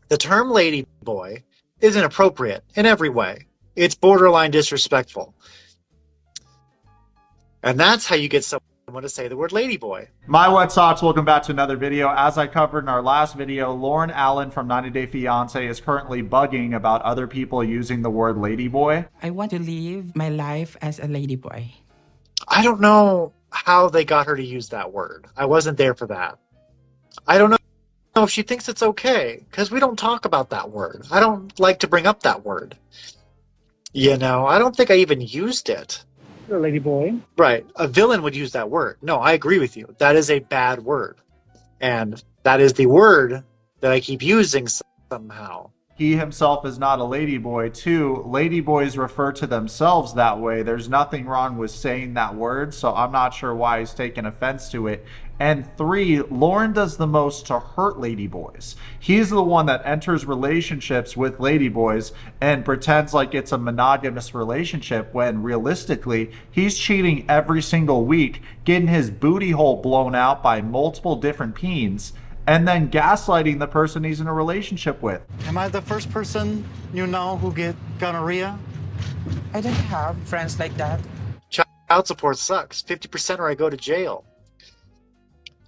The term ladyboy is inappropriate in every way. It's borderline disrespectful. And that's how you get someone to say the word ladyboy. My wet socks, welcome back to another video. As I covered in our last video, Lauren Allen from 90 Day Fiancé is currently bugging about other people using the word ladyboy. I want to live my life as a ladyboy. I don't know how they got her to use that word. I wasn't there for that. I don't know if she thinks it's okay, because we don't talk about that word. I don't like to bring up that word. You know, I don't think I even used it. You're a lady boy. Right. A villain would use that word. No, I agree with you. That is a bad word. And that is the word that I keep using somehow. He himself is not a ladyboy. Two, ladyboys refer to themselves that way. There's nothing wrong with saying that word, so I'm not sure why he's taking offense to it. And three, Loren does the most to hurt ladyboys. He's the one that enters relationships with ladyboys and pretends like it's a monogamous relationship when realistically, he's cheating every single week, getting his booty hole blown out by multiple different peens, and then gaslighting the person he's in a relationship with. Am I the first person you know who get gonorrhea? I don't have friends like that. Child support sucks. 50% or I go to jail.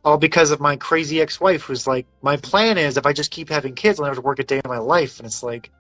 All because of my crazy ex-wife who's like, my plan is if I just keep having kids, I'll never work a day in my life. And it's like,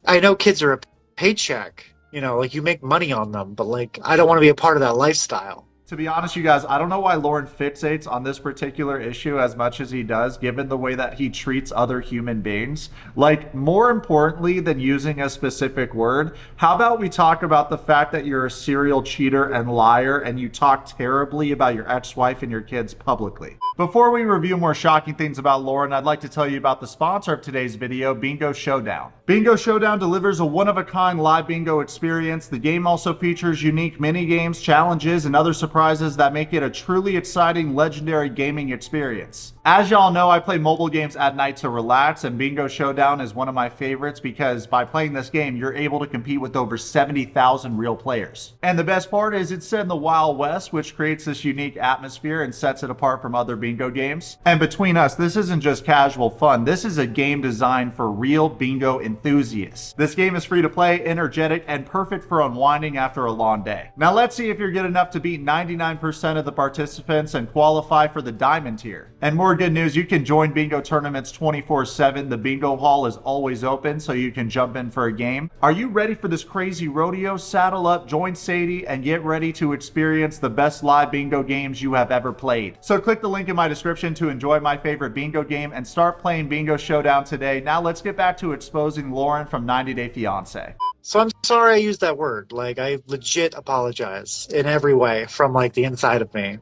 I know kids are a paycheck. You know, like you make money on them, but like, I don't want to be a part of that lifestyle. To be honest, you guys, I don't know why Loren fixates on this particular issue as much as he does, given the way that he treats other human beings. Like, more importantly than using a specific word, how about we talk about the fact that you're a serial cheater and liar and you talk terribly about your ex-wife and your kids publicly. Before we review more shocking things about Loren, I'd like to tell you about the sponsor of today's video, Bingo Showdown. Bingo Showdown delivers a one-of-a-kind live bingo experience. The game also features unique mini-games, challenges, and other surprises that make it a truly exciting, legendary gaming experience. As y'all know, I play mobile games at night to relax, and Bingo Showdown is one of my favorites because by playing this game, you're able to compete with over 70,000 real players. And the best part is it's set in the Wild West, which creates this unique atmosphere and sets it apart from other bingo games. And between us, this isn't just casual fun. This is a game designed for real bingo enthusiasts. This game is free to play, energetic, and perfect for unwinding after a long day. Now let's see if you're good enough to beat 99% of the participants and qualify for the diamond tier. And more good news, you can join bingo tournaments 24/7. The bingo hall is always open, so you can jump in for a game. Are you ready for this crazy rodeo? Saddle up, join Sadie, and get ready to experience the best live bingo games you have ever played. So click the link in my description to enjoy my favorite bingo game and start playing Bingo Showdown today. Now let's get back to exposing Loren from 90 Day Fiancé. So I'm sorry I used that word. Like, I legit apologize in every way from like the inside of me.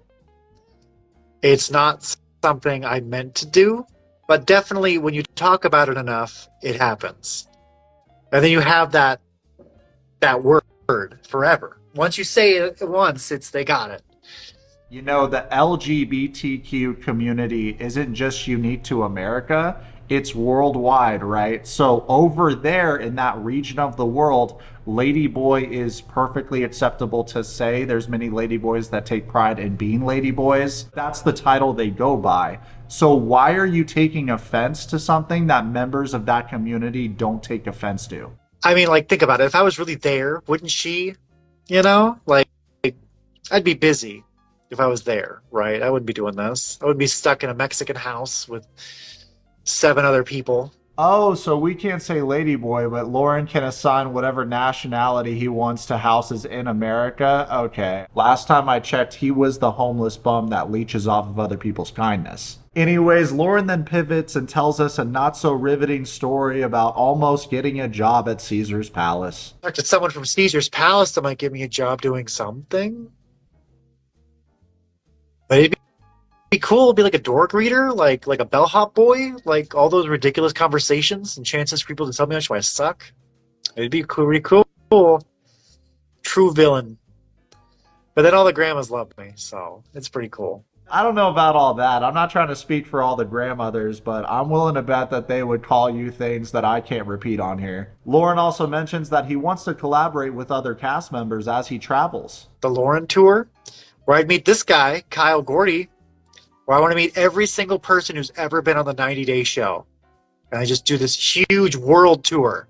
It's not something I meant to do, but definitely when you talk about it enough, it happens. And then you have that word forever. Once you say it once, they got it. You know, the LGBTQ community isn't just unique to America, it's worldwide, right? So over there in that region of the world, ladyboy is perfectly acceptable to say. There's many ladyboys that take pride in being ladyboys. That's the title they go by. So why are you taking offense to something that members of that community don't take offense to? I mean, like, think about it. If I was really there, wouldn't she, you know? Like, I'd be busy if I was there, right? I wouldn't be doing this. I would be stuck in a Mexican house with 7 other people. Oh, so we can't say ladyboy, but Loren can assign whatever nationality he wants to houses in America? Okay. Last time I checked, he was the homeless bum that leeches off of other people's kindness. Anyways, Loren then pivots and tells us a not-so-riveting story about almost getting a job at Caesar's Palace. Talk to someone from Caesar's Palace that might give me a job doing something. But it'd be cool, be like a door greeter, like a bellhop boy, like all those ridiculous conversations and chances for people to tell me how much I suck. It'd be pretty cool. True villain. But then all the grandmas love me, so it's pretty cool. I don't know about all that. I'm not trying to speak for all the grandmothers, but I'm willing to bet that they would call you things that I can't repeat on here. Loren also mentions that he wants to collaborate with other cast members as he travels. The Loren tour, where I'd meet this guy, Kyle Gordy, where I want to meet every single person who's ever been on the 90 Day show. and I just do this huge world tour.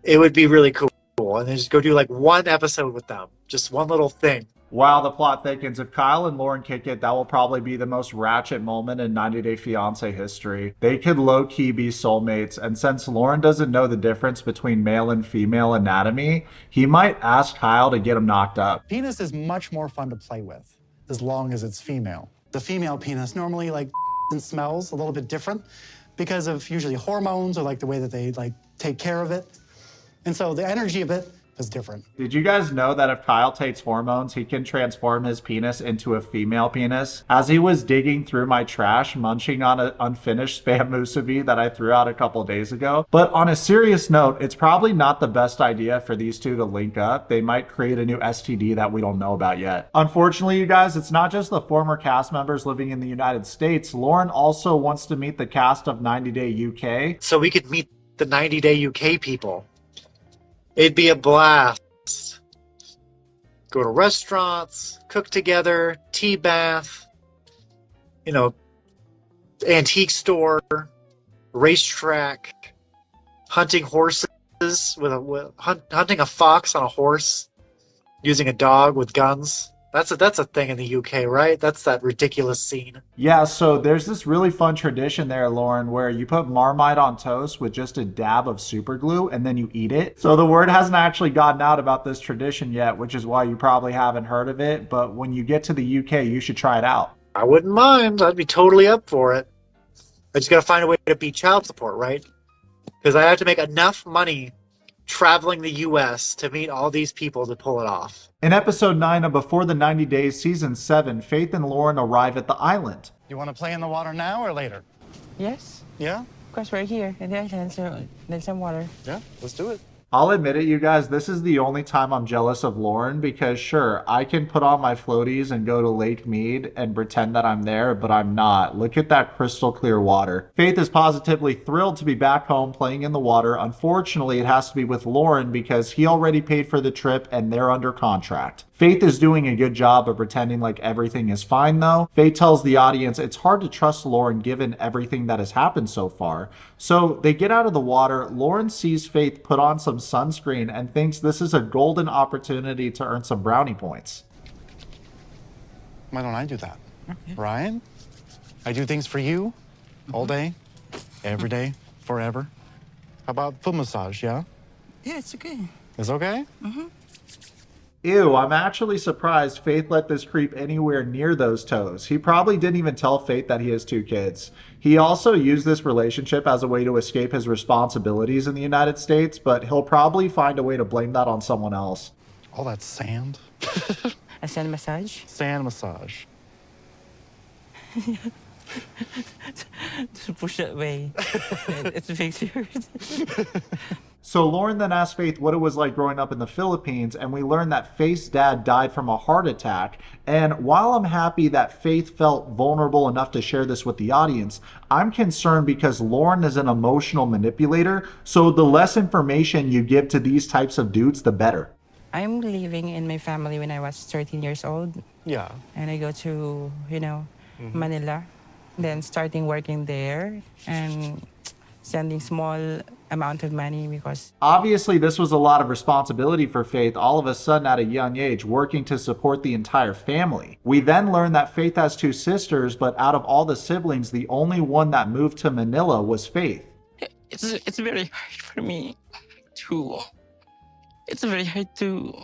It would be really cool. And then just go do like one episode with them, just one little thing. While the plot thickens, if Kyle and Loren kick it, that will probably be the most ratchet moment in 90 Day Fiancé history. They could low-key be soulmates, and since Loren doesn't know the difference between male and female anatomy, he might ask Kyle to get him knocked up. Penis is much more fun to play with as long as it's female. The female penis normally like and smells a little bit different because of usually hormones or like the way that they like take care of it. And so the energy of it is different. Did you guys know that if Kyle takes hormones, he can transform his penis into a female penis? As he was digging through my trash, munching on an unfinished Spam musubi that I threw out a couple days ago. But on a serious note, it's probably not the best idea for these two to link up. They might create a new STD that we don't know about yet. Unfortunately, you guys, it's not just the former cast members living in the United States. Loren also wants to meet the cast of 90 Day UK. So we could meet the 90 Day UK people. It'd be a blast. Go to restaurants, cook together, tea bath, antique store, racetrack, hunting horses hunting a fox on a horse, using a dog with guns. That's a thing in the UK, right? That's that ridiculous scene. Yeah, so there's this really fun tradition there, Loren, where you put Marmite on toast with just a dab of super glue and then you eat it. So the word hasn't actually gotten out about this tradition yet, which is why you probably haven't heard of it. But when you get to the UK, you should try it out. I wouldn't mind. I'd be totally up for it. I just gotta find a way to beat child support, right? Because I have to make enough money traveling the US to meet all these people to pull it off. In episode 9 of Before the 90 Days, season 7, Faith and Loren arrive at the island. You want to play in the water now or later? Yes, Yeah? because we're here in the island, so there's some water. Yeah, let's do it. I'll admit it, you guys, this is the only time I'm jealous of Loren because sure, I can put on my floaties and go to Lake Mead and pretend that I'm there, but I'm not. Look at that crystal clear water. Faith is positively thrilled to be back home playing in the water. Unfortunately, it has to be with Loren because he already paid for the trip and they're under contract. Faith is doing a good job of pretending like everything is fine though. Faith tells the audience it's hard to trust Loren given everything that has happened so far. So they get out of the water. Loren sees Faith put on some sunscreen and thinks this is a golden opportunity to earn some brownie points. Why don't I do that? Okay. Ryan? I do things for you all day, every day, forever. How about foot massage, yeah? Yeah, it's okay. It's okay? Ew, I'm actually surprised Faith let this creep anywhere near those toes. He probably didn't even tell Faith that he has 2 kids. He also used this relationship as a way to escape his responsibilities in the United States, but he'll probably find a way to blame that on someone else. All that sand. A sand massage? Sand massage. Just push that way. It's pictures. So Loren then asked Faith what it was like growing up in the Philippines, and we learned that Faith's dad died from a heart attack. And while I'm happy that Faith felt vulnerable enough to share this with the audience, I'm concerned because Loren is an emotional manipulator, so the less information you give to these types of dudes, the better. I'm living in my family when I was 13 years old, Yeah. and I go to, Manila, then starting working there and sending small amount of money because Obviously, this was a lot of responsibility for Faith all of a sudden at a young age, working to support the entire family. We then learned that Faith has 2 sisters, but out of all the siblings, the only one that moved to Manila was Faith. it's very hard for me to it's very hard to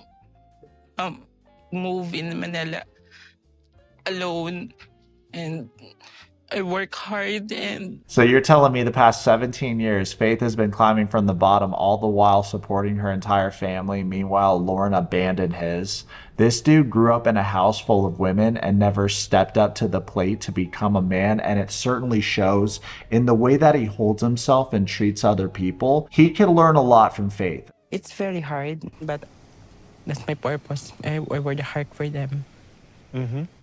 move in Manila alone, and I work hard. And So you're telling me the past 17 years, Faith has been climbing from the bottom all the while supporting her entire family. Meanwhile, Loren abandoned his. This dude grew up in a house full of women and never stepped up to the plate to become a man. And it certainly shows in the way that he holds himself and treats other people. He can learn a lot from Faith. it's very hard, but that's my purpose. I work hard for them.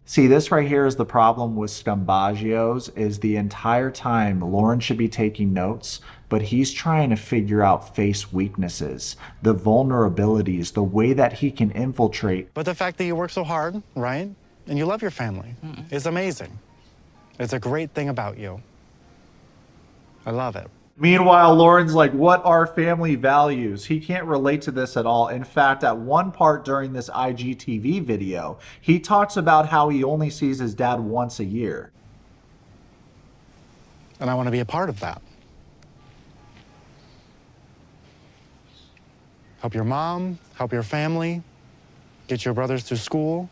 See, this right here is the problem with scumbagios, is the entire time Loren should be taking notes, but he's trying to figure out Faith's weaknesses, the vulnerabilities, the way that he can infiltrate. But the fact that you work so hard, right? And you love your family is amazing. It's a great thing about you. I love it. Meanwhile, Loren's like, what are family values? He can't relate to this at all. In fact, at one part during this IGTV video, he talks about how he only sees his dad once a year. And I want to be a part of that. Help your mom, help your family, get your brothers through school.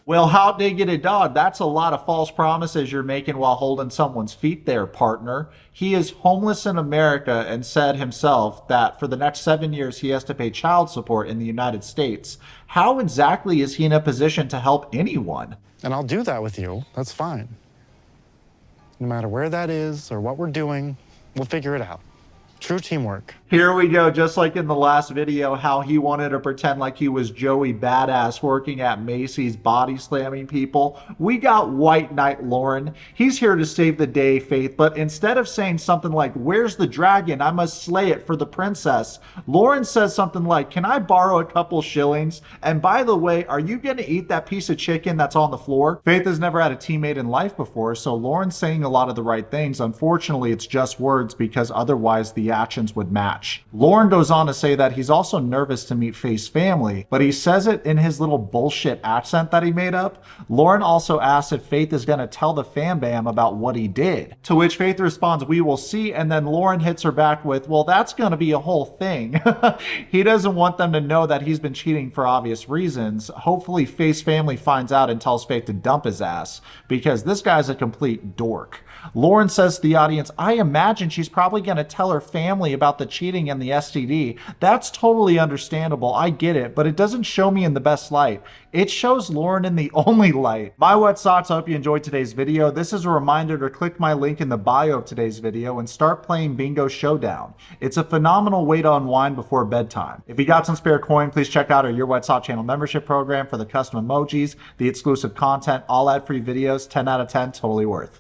Well, how'd they get a dog? That's a lot of false promises you're making while holding someone's feet there, partner. He is homeless in America and said himself that for the next 7 years he has to pay child support in the United States. How exactly is he in a position to help anyone? And I'll do that with you. That's fine. No matter where that is or what we're doing, we'll figure it out. True teamwork. Here we go, just like in the last video, how he wanted to pretend like he was Joey Badass working at Macy's body slamming people. We got White Knight Loren. He's here to save the day, Faith, but instead of saying something like, where's the dragon? I must slay it for the princess. Loren says something like, can I borrow a couple shillings? And by the way, are you gonna eat that piece of chicken that's on the floor? Faith has never had a teammate in life before, so Loren's saying a lot of the right things. Unfortunately, it's just words because otherwise the actions would match. Loren goes on to say that he's also nervous to meet Faith's family, but he says it in his little bullshit accent that he made up. Loren also asks if Faith is going to tell the fan bam about what he did, to which Faith responds, we will see, and then Loren hits her back with, well, that's going to be a whole thing. He doesn't want them to know that he's been cheating for obvious reasons. Hopefully Faith's family finds out and tells Faith to dump his ass, because this guy's a complete dork. Loren says to the audience, I imagine she's probably going to tell her family about the cheating and the STD. That's totally understandable. I get it, but it doesn't show me in the best light. It shows Loren in the only light. My wet socks, I hope you enjoyed today's video. This is a reminder to click my link in the bio of today's video and start playing Bingo Showdown. It's a phenomenal way to unwind before bedtime. If you got some spare coin, please check out our Yourwetsock channel membership program for the custom emojis, the exclusive content, all ad-free videos, 10 out of 10, totally worth.